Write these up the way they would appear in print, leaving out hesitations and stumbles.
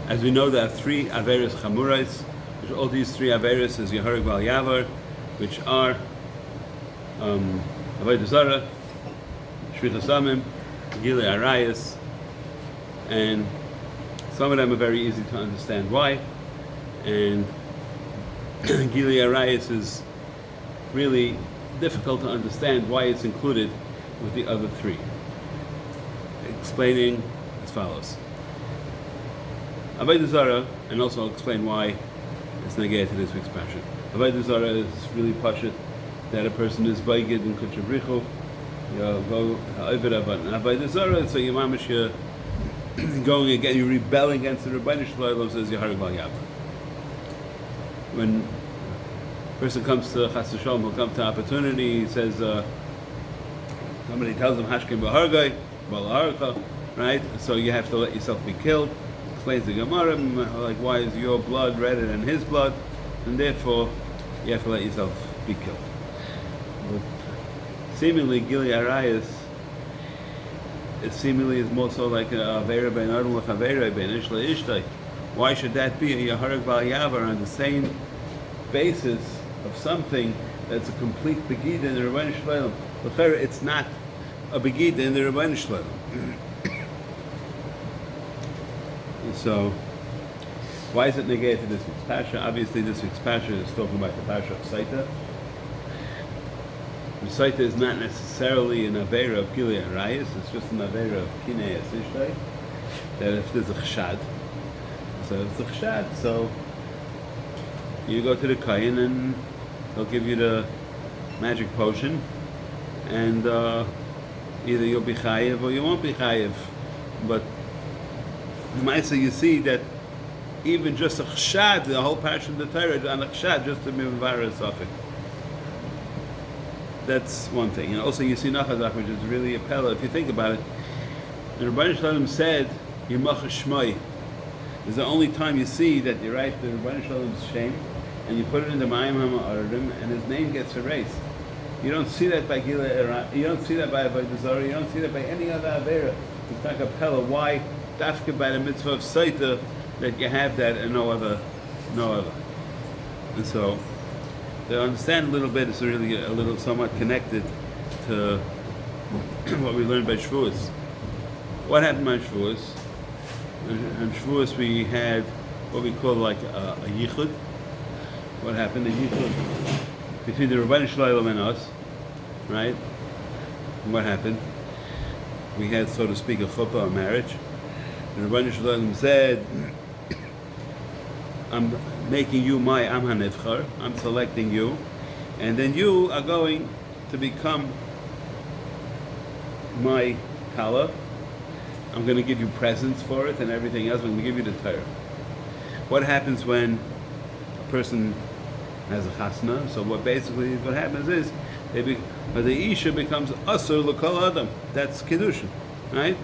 As we know, there are three Averis Chamurais. All these three Averis is Yehareg Val Yavar, which are Avodah Zarah, Shvichas Damim, Gilui Arayos, and some of them are very easy to understand why. And Gilui Arayos is really difficult to understand why it's included with the other three. Explaining as follows. Avodah Zarah, and also I'll explain why it's negated to this week's Pasha. Avodah Zarah is really pashut that a person is baigid in kuchabrichu, go over Avodah Zarah, so you're going again, you're rebelling against the Rebbeinu Shalom, says Yehareg Val Yavar. When a person comes to Chas V'Shalom, he'll come to opportunity, he says, somebody tells him Hashkem B'Hargai, B'Harcha, right? So you have to let yourself be killed. Explains the Gemara, like why is your blood redder than his blood, and therefore you have to let yourself be killed. But seemingly Gilui Arayos, it seemingly is more so like a Avera Ben Adam L'Chavera Ben Ish L'Ishtay. Why should that be a Yehareg Val Yavar on the same basis of something that's a complete begida in the Rebbeinu Shalom? L'Chera, it's not a begida in the Rebbeinu Shalom. So, why is it negated this week's Pasha? Obviously, this week's Pasha is talking about the Pasha of Saita. The Saita is not necessarily an Avera of Gilui Arayos, it's just an Avera of Kinei Asishtay. That if there's a Chshad, so if it's a Chshad, so you go to the Kayin and they'll give you the magic potion, and either you'll be Chayiv or you won't be Chayiv. But Maisa, you see that even just a chshad, the whole passion of the Torah on a chshad, just to be mevareh safek. That's one thing. And also you see Nachazach, which is really a pella. If you think about it, the Rebbeinu Shalom said, Yimach Shmoi. It's the only time you see that you write the Rebbeinu Shalom's shame, and you put it in the Ma'im HaMa'arim, and his name gets erased. You don't see that by Gilui Arayos, you don't see that by Avodah Zarah, you don't see that by any other Avera. It's like a pella. Why? Dafka by the mitzvah of Saita that you have that and no other. And so to understand a little bit is really a little somewhat connected to what we learned by Shavuos. What happened by Shavuos? In Shavuos we had what we call like a YIHU. What happened? A YIHU between the Rebbeinu Shalom and us, right? And what happened? We had, so to speak, a chuppah, a marriage. And Rebbeinu Shalom said, I'm making you my Am HaNivchar, I'm selecting you, and then you are going to become my Kala. I'm going to give you presents for it and everything else. I'm going to give you the Torah. What happens when a person has a chasna? So what happens is, the Isha becomes Asur L'Kol Adam. That's Kiddushin, right?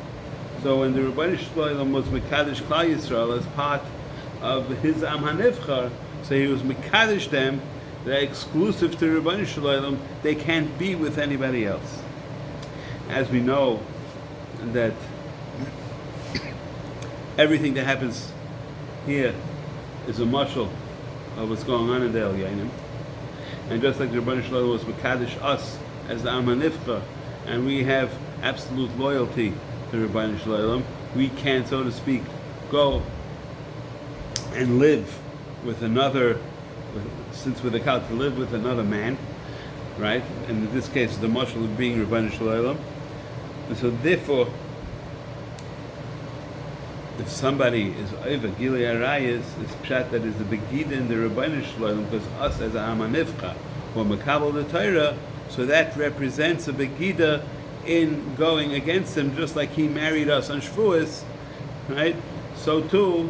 So when the Rebbeinu Shalom was Mekadesh Klal Yisrael as part of his Am HaNivchar, so he was Mekadesh them, they're exclusive to Rebbeinu Shalom, they can't be with anybody else. As we know that everything that happens here is a mashal of what's going on in the El Yainim. And just like the Rebbeinu Shalom was Mekadesh us as the Am HaNivchar, and we have absolute loyalty to Rebbeinu Shalom, we can, so to speak, go and live with another, since we're the Kal, to live with another man, right? And in this case, the mashal of being Rebbeinu Shalom. And so therefore, if somebody is over Gilui Arayos, it's pshat that is the begida in the Rebbeinu Shalom, because us as a Am HaNivchar, or Makabel the Torah, so that represents a begida in going against him, just like he married us on Shavuos, right? So too,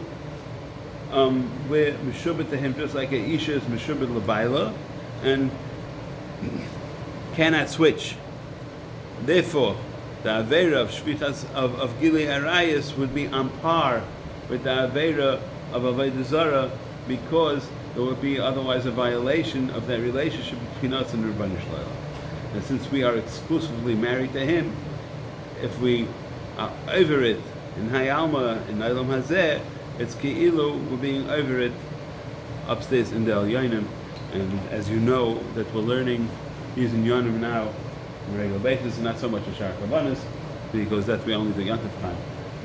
we're meshubet to him, just like a Isha is meshubet l'bayla, and cannot switch. Therefore, the Avera of Shvichas of Gilui Arayos would be on par with the Avera of Avodah Zarah, because there would be otherwise a violation of that relationship between us and Rebbeinu Shalom. And since we are exclusively married to him, if we are over it In Hayalma, in Eilam Hazeh, it's Ki'ilu, we're being over it upstairs in the Elyonim. And as you know, that we're learning using Yonim now on a regular basis, and not so much a Shar Kabbanis, because that we only do Yantif time.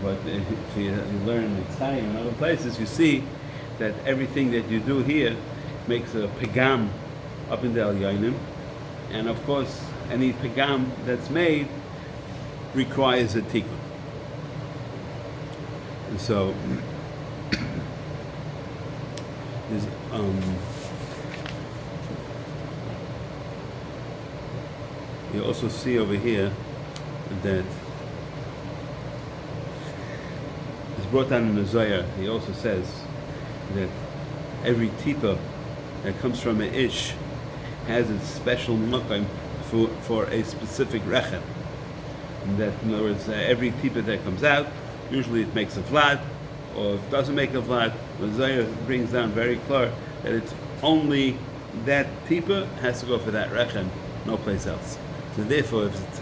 But if you learn Mitzrayim and other places, you see that everything that you do here makes a pegam up in the Elyonim. And of course, any pegam that's made requires a tikkun. And so, there's, you also see over here that it's brought down in the Zohar. He also says that every tipa that comes from an ish has its special makom for a specific rechem. And that, in other words, every tipa that comes out, usually it makes a vlad, or if it doesn't make a vlad, the Zohar brings down very clear that it's only that tipa has to go for that rechem, no place else. So therefore, if it's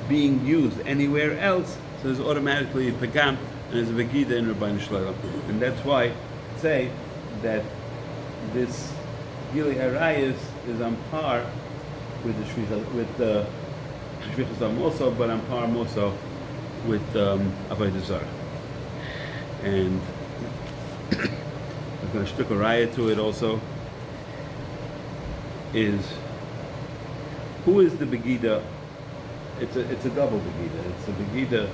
being used anywhere else, so there's automatically a pagam and there's a begida in Rabbeinu Shlomo. And that's why I say that this Gilui Harayos is on par with the Shvichas also, but on par also with Avodah Zarah. And I'm going to stick a raya to it also. Is who is the begida? It's a double begida. It's a begida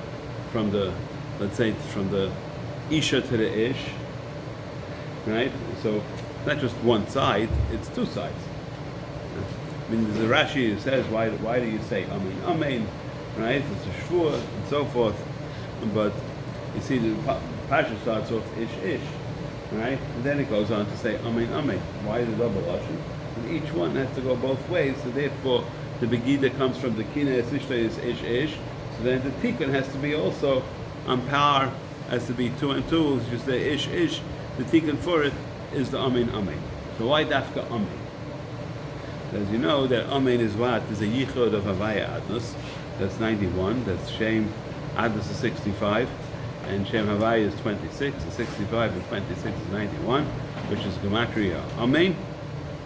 from the, let's say, from the isha to the ish, right? So it's not just one side; it's two sides. I mean, there's a Rashi who says, why do you say amen, right? It's a shvur and so forth. But you see, the Pasha starts off ish, right? And then it goes on to say amen. Why the double lashon? And each one has to go both ways. So therefore, the begida comes from the kina ishta is ish. So then the tikkun has to be also on par, has to be 2 and 2. You say ish. The tikkun for it is the amen. So why dafka amen? As you know, that amen is what? Is a yichud of Havaya Adnos. That's 91. That's Shem Adnos is 65. And Shem Havaya is 26. So 65 and 26 is 91, which is Gematria amen.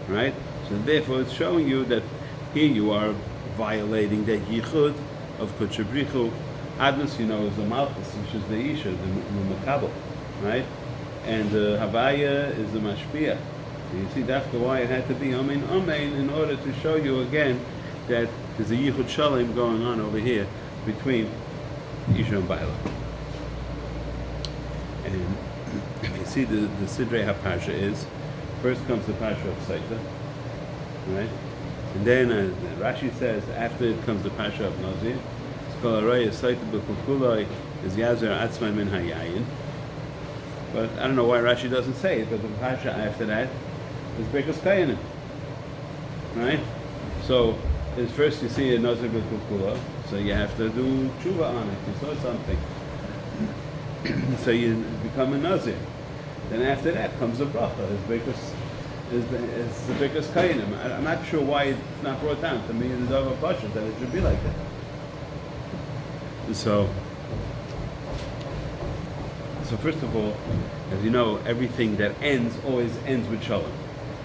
Right? So therefore it's showing you that here you are violating the yichud of Kodesh Brichu. Adnos, you know, is the Malchus, which is the Isha, the Makabel, right? And the Havaya is the Mashpia. So you see that's why it had to be amen in order to show you again that there's a yichud shalom going on over here between Isha and Baila. And you see the Sidrei HaParsha is, first comes the Parsha of Saita, right? And then Rashi says, after it comes the Parsha of Nazir, it's called Araya Saita B'Kukulai, is Yazer Atzmai Min Hayayin. But I don't know why Rashi doesn't say it, but the Parsha after that is Bekas Kayanim, right? So, first you see a Nazir B'Kukula, so you have to do tshuva on it, you saw something. So you become a Nazir. Then after that comes the bracha, is the biggest kainim. I'm not sure why it's not brought down. To me, it's over pasha that it should be like that. So first of all, as you know, everything that always ends with shalom.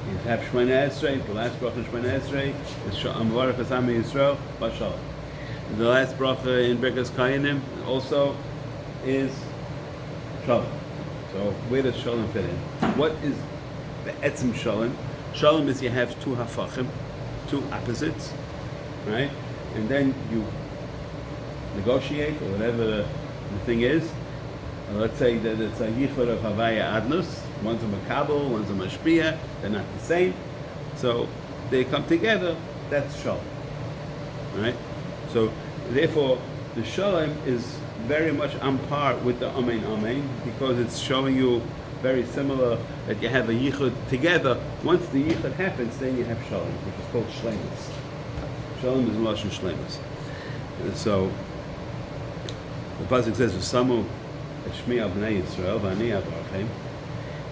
You have Shemona Esrei, the last bracha Shemona Esrei is Amvarach Asami Yisrael, Bashalom. The last bracha in Birkas Kayanim also is shalom. So where does shalom fit in? What is the etzim shalom? Shalom is you have two hafachim, two opposites, right? And then you negotiate, or whatever the thing is. Let's say that it's a yichud of Havaya Adnus. One's a makabel, one's a mashpia. They're not the same. So they come together. That's shalom, right? So therefore, the shalom is very much on par with the amen, because it's showing you very similar that you have a yichud together. Once the yichud happens, then you have shalom, which is called shleimus. Shalom is lashon shleimus. So the pasuk says, "V'samu Shmi al bnei Yisrael v'ani avrachem."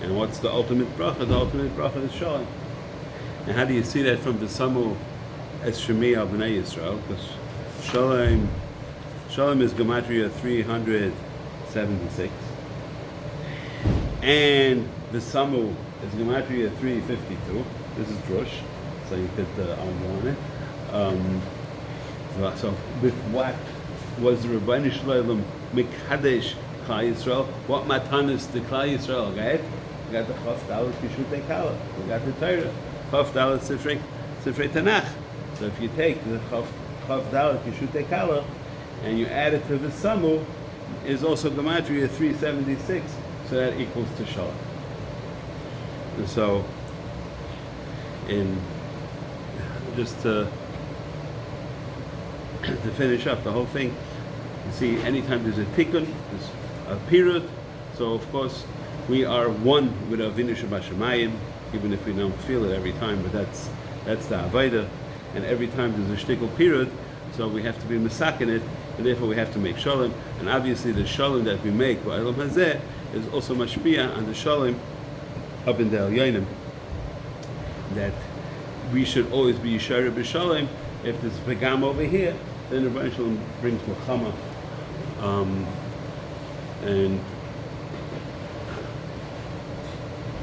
And what's the ultimate bracha? The ultimate bracha is shalom. And how do you see that from V'samu as Shmi al bnei Yisrael? Because shalom is gematria 317, 76. And the Samu is Gematria 352. This is Drush, so you put the arm on it. So with what was the Rabbanu Shloim Mikadesh Klal Yisrael? What matanis the Klal Yisrael got? We got the Chaf Dalet Kishutei Kala. We got the Torah. Chaf Dalet Sifrei Tanakh. So if you take the Chaf Dalet Kishutei Kala and you add it to the Samu, is also Gematria 376. So that equals to Shalom. And so, in just to finish up the whole thing, you see, anytime there's a tikkun, there's a period. So of course, we are one with Avinu Shabashamayim, even if we don't feel it every time. But that's the Avodah, and every time there's a shtickle period, so we have to be misakin it, and therefore we have to make shalom. And obviously, the shalom that we make by Elam Hazeh is also mashpia on the shalom up in the Elyonim, that we should always be yishara b'shalom. If there's a pagam over here, then the Rebbeinu Shalom brings Muhammad, and